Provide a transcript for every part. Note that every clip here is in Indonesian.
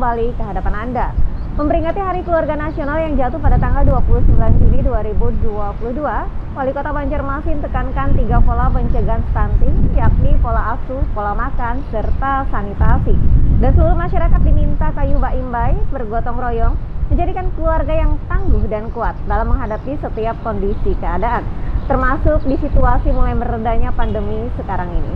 kembali ke hadapan Anda. Memperingati Hari Keluarga Nasional yang jatuh pada tanggal 29 Juni 2022, Wali Kota Banjarmasin tekankan 3 pola pencegahan stunting, yakni pola asuh, pola makan, serta sanitasi. Dan seluruh masyarakat diminta kayu baimbai bergotong royong menjadikan keluarga yang tangguh dan kuat dalam menghadapi setiap kondisi keadaan, termasuk di situasi mulai meredanya pandemi sekarang ini.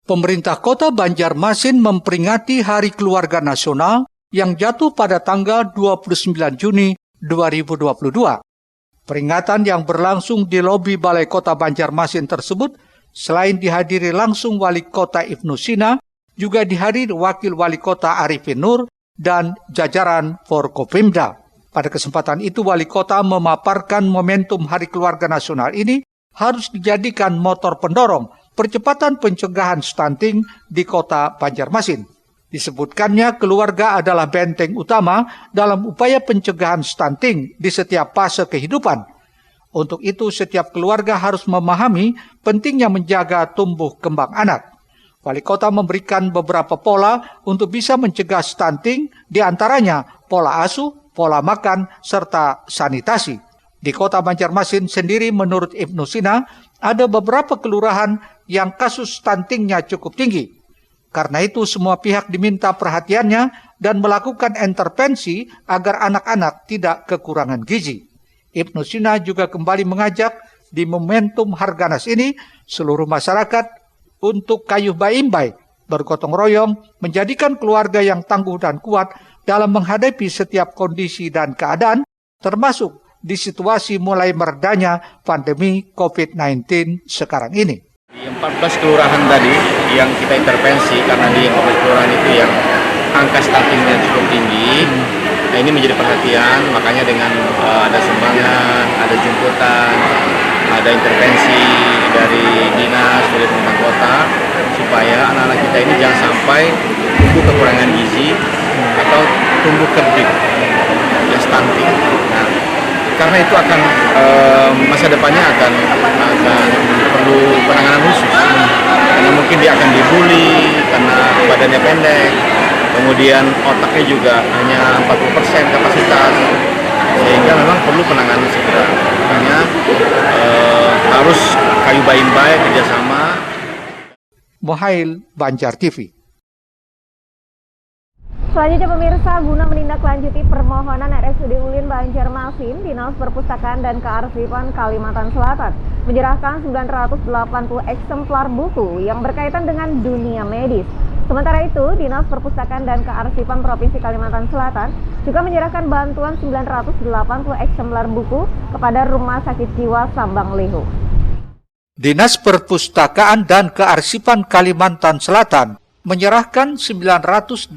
Pemerintah Kota Banjarmasin memperingati Hari Keluarga Nasional yang jatuh pada tanggal 29 Juni 2022. Peringatan yang berlangsung di lobi Balai Kota Banjarmasin tersebut selain dihadiri langsung Wali Kota Ibnu Sina, juga dihadiri Wakil Wali Kota Arifin Nur dan jajaran Forkopimda. Pada kesempatan itu Wali Kota memaparkan momentum Hari Keluarga Nasional ini harus dijadikan motor pendorong percepatan pencegahan stunting di Kota Banjarmasin. Disebutkannya keluarga adalah benteng utama dalam upaya pencegahan stunting di setiap fase kehidupan. Untuk itu setiap keluarga harus memahami pentingnya menjaga tumbuh kembang anak. Wali Kota memberikan beberapa pola untuk bisa mencegah stunting, di antaranya pola asuh, pola makan, serta sanitasi. Di Kota Banjarmasin sendiri menurut Ibnu Sina ada beberapa kelurahan yang kasus stuntingnya cukup tinggi. Karena itu semua pihak diminta perhatiannya dan melakukan intervensi agar anak-anak tidak kekurangan gizi. Ibnu Sina juga kembali mengajak di momentum Harganas ini seluruh masyarakat untuk kayu baimbai, bergotong royong, menjadikan keluarga yang tangguh dan kuat dalam menghadapi setiap kondisi dan keadaan, termasuk di situasi mulai meredanya pandemi COVID-19 sekarang ini. Di 14 kelurahan tadi yang kita intervensi, karena di 14 kelurahan itu yang angka stuntingnya cukup tinggi. Nah, ini menjadi perhatian, makanya dengan ada sumbangan, ada jemputan, ada intervensi dari dinas, dari pemerintah kota, supaya anak-anak kita ini jangan sampai tumbuh kekurangan gizi atau tumbuh kerdil, ya stunting. Nah, karena itu akan masa depannya akan perlu penanganan khusus, karena mungkin dia akan dibully karena badannya pendek, kemudian otaknya juga hanya 40% kapasitas, sehingga memang perlu penanganan segera. Makanya harus kayu baimbai kerjasama. Mohail, Banjar TV. Selanjutnya pemirsa, guna menindaklanjuti permohonan RSUD Ulin Banjarmasin, Dinas Perpustakaan dan Kearsipan Kalimantan Selatan menyerahkan 980 eksemplar buku yang berkaitan dengan dunia medis. Sementara itu, Dinas Perpustakaan dan Kearsipan Provinsi Kalimantan Selatan juga menyerahkan bantuan 980 eksemplar buku kepada Rumah Sakit Jiwa Sambang Leho. Dinas Perpustakaan dan Kearsipan Kalimantan Selatan menyerahkan 980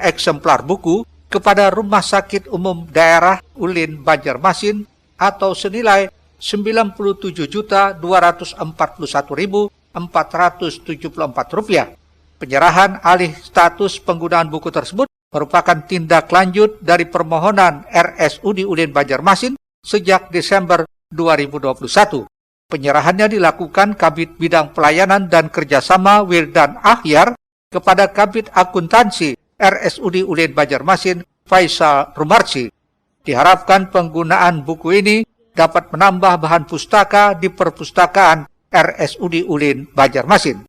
eksemplar buku kepada Rumah Sakit Umum Daerah Ulin Banjarmasin atau senilai Rp91.241.474. Penyerahan alih status penggunaan buku tersebut merupakan tindak lanjut dari permohonan RSUD Ulin Banjarmasin sejak Desember 2021. Penyerahannya dilakukan Kabid Bidang Pelayanan dan Kerjasama Wildan Ahyar kepada Kabid Akuntansi RSUD Ulin Banjarmasin Faisal Rumarsi. Diharapkan penggunaan buku ini dapat menambah bahan pustaka di perpustakaan RSUD Ulin Banjarmasin.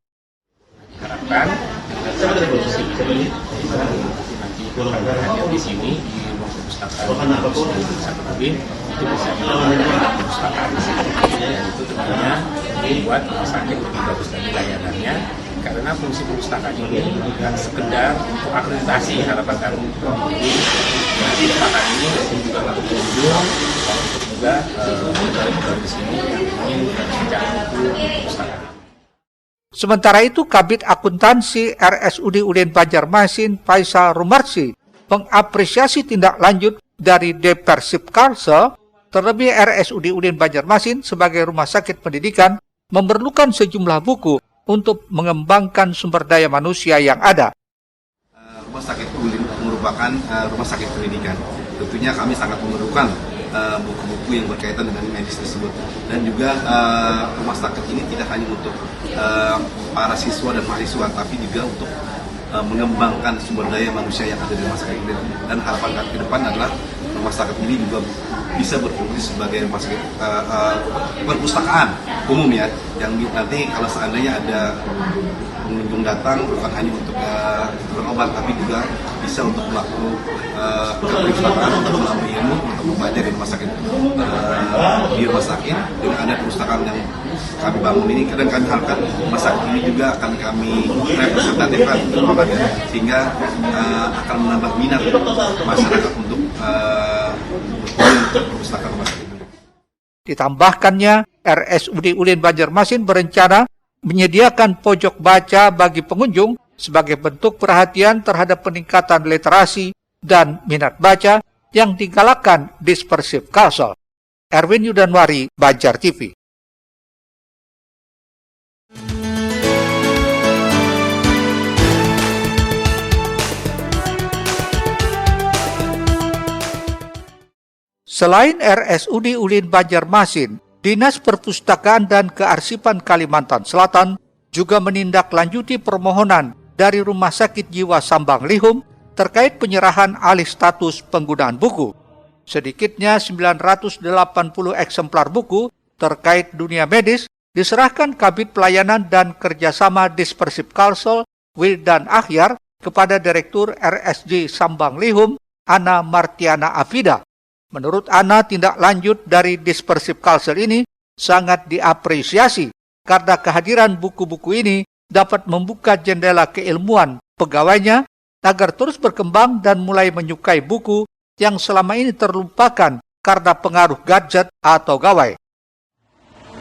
Harapkan di sini di ruang perpustakaan itu bisa melakukan perpustakaan di sini. Itu tentunya membuat rumah sakit lebih bagus dari layanannya, karena fungsi perpustakaan ini bukan sekedar untuk akreditasi harapan kami. Jadi perpustakaan ini juga untuk pengunjung, untuk juga pegawai-pegawai di sini yang ingin mencari buku di perpustakaan. Sementara itu, Kabid Akuntansi RSUD Ulin Banjarmasin Faisal Rumarsi mengapresiasi tindak lanjut dari Depersib Kalsel. Terlebih RSUD Ulin Banjarmasin sebagai rumah sakit pendidikan memerlukan sejumlah buku untuk mengembangkan sumber daya manusia yang ada. Rumah sakit Ulin merupakan rumah sakit pendidikan. Tentunya kami sangat memerlukan buku-buku yang berkaitan dengan medis tersebut, dan juga rumah sakit ini tidak hanya untuk para siswa dan mahasiswa, tapi juga untuk mengembangkan sumber daya manusia yang ada di rumah sakit ini. Dan harapan kami ke depan adalah rumah sakit ini juga bisa berfungsi sebagai rumah sakit perpustakaan umum ya, yang nanti kalau seandainya ada pengunjung datang bukan hanya untuk berobat, tapi juga bisa untuk melakukan perpustakaan untuk mengambil ilmu, untuk membaca di rumah sakit. Di rumah sakit dengan ada perpustakaan yang kami bangun ini, kadang kami harapkan rumah sakit ini juga akan kami representatifkan sehingga akan menambah minat masyarakat untuk perpustakaan rumah sakit. Ditambahkannya, RSUD Ulin Banjarmasin berencana menyediakan pojok baca bagi pengunjung sebagai bentuk perhatian terhadap peningkatan literasi dan minat baca yang digalakkan Dispersif Kalsel. Erwin Yudanwari, Banjar TV. Selain RSUD Ulin Banjarmasin, Dinas Perpustakaan dan Kearsipan Kalimantan Selatan juga menindaklanjuti permohonan dari Rumah Sakit Jiwa Sambang Lihum terkait penyerahan alih status penggunaan buku. Sedikitnya 980 eksemplar buku terkait dunia medis diserahkan Kabid Pelayanan dan Kerjasama Dispersif Kalsel Wildan Akhyar kepada Direktur RSJ Sambang Lihum, Ana Martiana Afida. Menurut Ana, tindak lanjut dari Dispersif Kalsel ini sangat diapresiasi karena kehadiran buku-buku ini dapat membuka jendela keilmuan pegawainya agar terus berkembang dan mulai menyukai buku yang selama ini terlupakan karena pengaruh gadget atau gawai.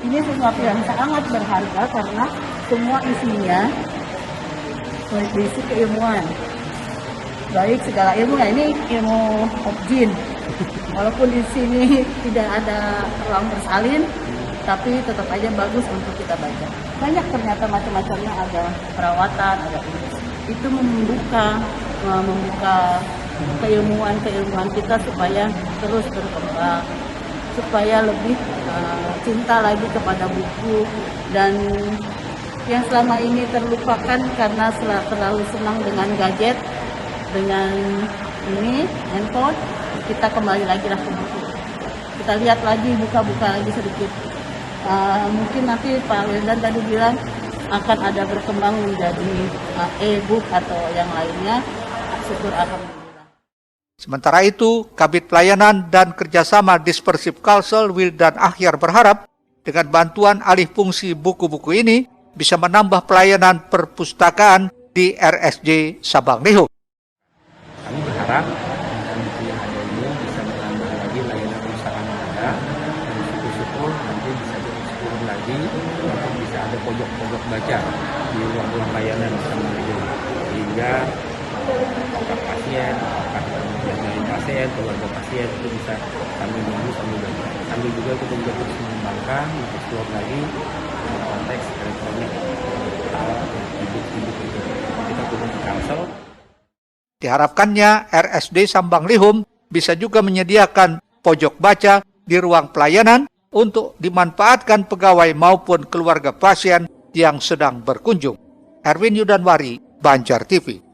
Ini sesuatu yang sangat berharga karena semua isinya berisi keilmuan. Baik segala ilmu, ya ini ilmu objin. Walaupun di sini tidak ada ruang bersalin, tapi tetap aja bagus untuk kita baca. Banyak ternyata macam-macamnya, ada perawatan, ada ini. Itu membuka keilmuan kita supaya terus berkembang, supaya lebih cinta lagi kepada buku, dan yang selama ini terlupakan karena terlalu senang dengan gadget, dengan ini handphone. Kita kembali lagi lah ke buku. Kita lihat lagi, buka-buka lagi sedikit. Mungkin nanti Pak Wildan tadi bilang akan ada berkembang menjadi e-book atau yang lainnya. Syukur alhamdulillah. Sementara itu, Kabid Pelayanan dan Kerjasama Dispersif Kalsel Wildan Akhyar berharap dengan bantuan alih fungsi buku-buku ini bisa menambah pelayanan perpustakaan di RSJ Sambang Lihum. Kami berharap buku yang ada ini bisa menambah lagi layanan perpustakaan yang ada, dan syukur-syukur nanti bisa dieksplor lagi untuk bisa ada pojok-pojok baca di ruang-ruang layanan Sambang Lihum, sehingga apakah pasien, apakah yang pasien, keluarga pasien itu bisa sambil nunggu sambil baca. Sambil juga kita juga terus mengembangkan, mengeksplor lagi konteks elektronik, alat ibu-ibu itu kita turun ke Kalsel. Diharapkannya RSD Sambang Lihum bisa juga menyediakan pojok baca di ruang pelayanan untuk dimanfaatkan pegawai maupun keluarga pasien yang sedang berkunjung. Erwin Yudanwari, Banjar TV.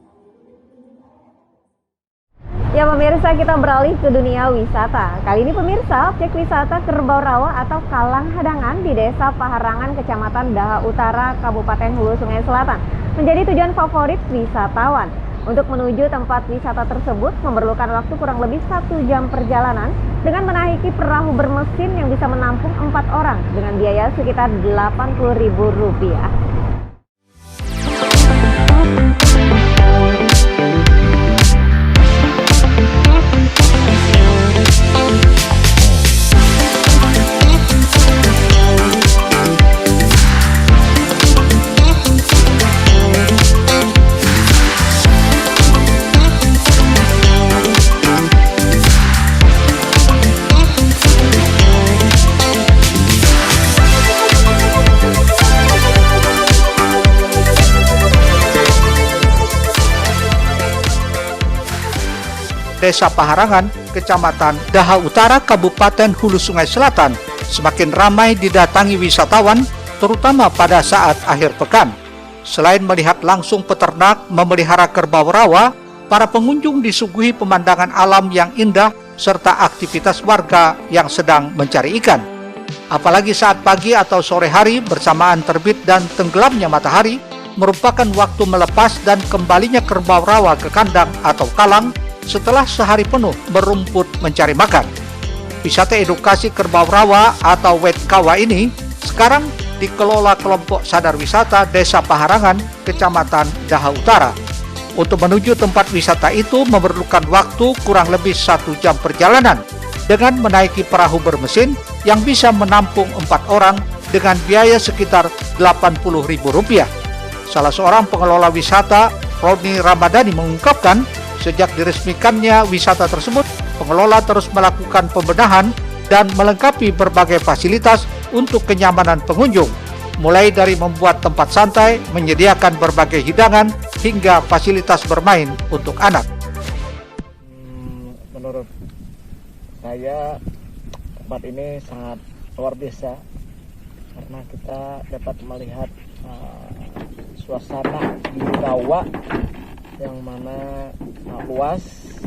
Ya pemirsa, kita beralih ke dunia wisata. Kali ini pemirsa, objek wisata Kerbau Rawa atau Kalang Hadangan di Desa Paharangan, Kecamatan Daha Utara, Kabupaten Hulu Sungai Selatan menjadi tujuan favorit wisatawan. Untuk menuju tempat wisata tersebut memerlukan waktu kurang lebih 1 jam perjalanan dengan menaiki perahu bermesin yang bisa menampung 4 orang dengan biaya sekitar Rp80.000. Desa Paharangan, Kecamatan Daha Utara, Kabupaten Hulu Sungai Selatan, semakin ramai didatangi wisatawan, terutama pada saat akhir pekan. Selain melihat langsung peternak memelihara kerbau rawa, para pengunjung disuguhi pemandangan alam yang indah serta aktivitas warga yang sedang mencari ikan. Apalagi saat pagi atau sore hari bersamaan terbit dan tenggelamnya matahari merupakan waktu melepas dan kembalinya kerbau rawa ke kandang atau kalang setelah sehari penuh berumput mencari makan. Wisata edukasi kerbau rawa atau Wetkawa ini sekarang dikelola kelompok sadar wisata Desa Paharangan, Kecamatan Daha Utara. Untuk menuju tempat wisata itu memerlukan waktu kurang lebih 1 jam perjalanan dengan menaiki perahu bermesin yang bisa menampung 4 orang dengan biaya sekitar Rp80.000. Salah seorang pengelola wisata, Roni Ramadhani, mengungkapkan sejak diresmikannya wisata tersebut, pengelola terus melakukan pembenahan dan melengkapi berbagai fasilitas untuk kenyamanan pengunjung, mulai dari membuat tempat santai, menyediakan berbagai hidangan, hingga fasilitas bermain untuk anak. Menurut saya tempat ini sangat luar biasa karena kita dapat melihat suasana di kawah yang mana luas,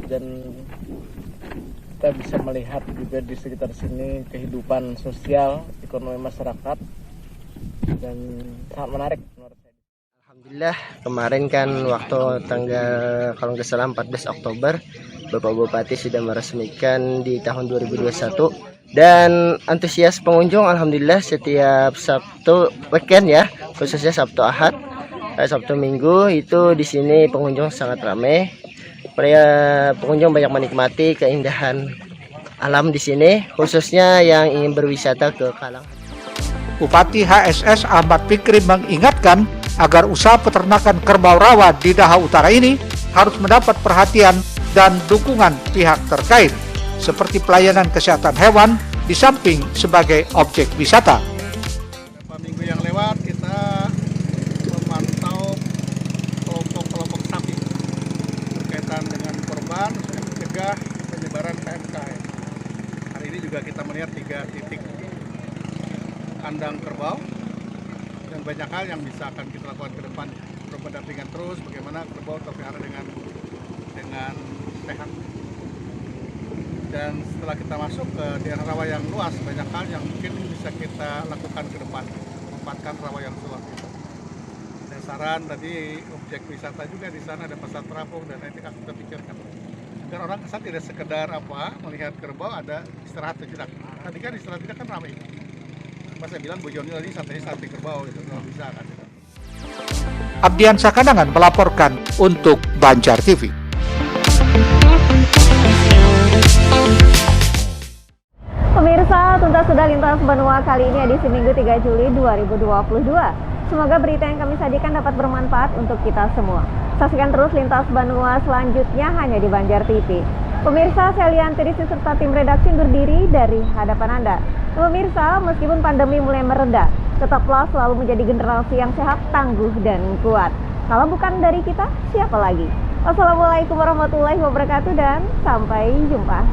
dan kita bisa melihat juga di sekitar sini kehidupan sosial ekonomi masyarakat, dan sangat menarik menurut saya. Alhamdulillah, kemarin kan waktu tanggal kalau nggak salah 14 Oktober Bapak Bupati sudah meresmikan di tahun 2021, dan antusias pengunjung alhamdulillah setiap Sabtu weekend ya, khususnya Sabtu Ahad, Sabtu Minggu itu di sini pengunjung sangat ramai. Pengunjung banyak menikmati keindahan alam di sini, khususnya yang ingin berwisata ke Kalang. Bupati HSS Ahmad Fikri mengingatkan agar usaha peternakan kerbau rawa di Daha Utara ini harus mendapat perhatian dan dukungan pihak terkait, seperti pelayanan kesehatan hewan di samping sebagai objek wisata. Beberapa minggu yang lewat kita memantau kelompok sapi berkaitan dengan korban untuk mencegah penyebaran KMKM. Hari ini juga kita melihat 3 titik kandang kerbau, dan banyak hal yang bisa akan kita lakukan ke depan. Berpendampingan terus bagaimana kerbau terpelihara dengan sehat. Dan setelah kita masuk ke daerah rawa yang luas, banyak hal yang mungkin bisa kita lakukan ke depan, memanfaatkan rawa yang luas. Dan saran tadi objek wisata juga di sana, ada pasar terapung, dan nanti akan kita pikirkan. Agar orang kesan tidak sekedar melihat kerbau, ada istirahat sejenak. Tadi kan istirahat sejenak kan ramai. Pas saya bilang Bu Joni tadi santai kerbau itu kalau bisa kan. Abdian Sakanangan melaporkan untuk Banjar TV. Pemirsa, tuntas sudah lintas benua kali ini edisi Minggu 3 Juli 2022. Semoga berita yang kami sajikan dapat bermanfaat untuk kita semua. Saksikan terus lintas benua selanjutnya hanya di Banjar TV. Pemirsa, saya Lianti serta tim redaksi berdiri dari hadapan Anda. Pemirsa, meskipun pandemi mulai mereda, tetaplah selalu menjadi generasi yang sehat, tangguh, dan kuat. Kalau bukan dari kita, siapa lagi? Wassalamualaikum warahmatullahi wabarakatuh dan sampai jumpa.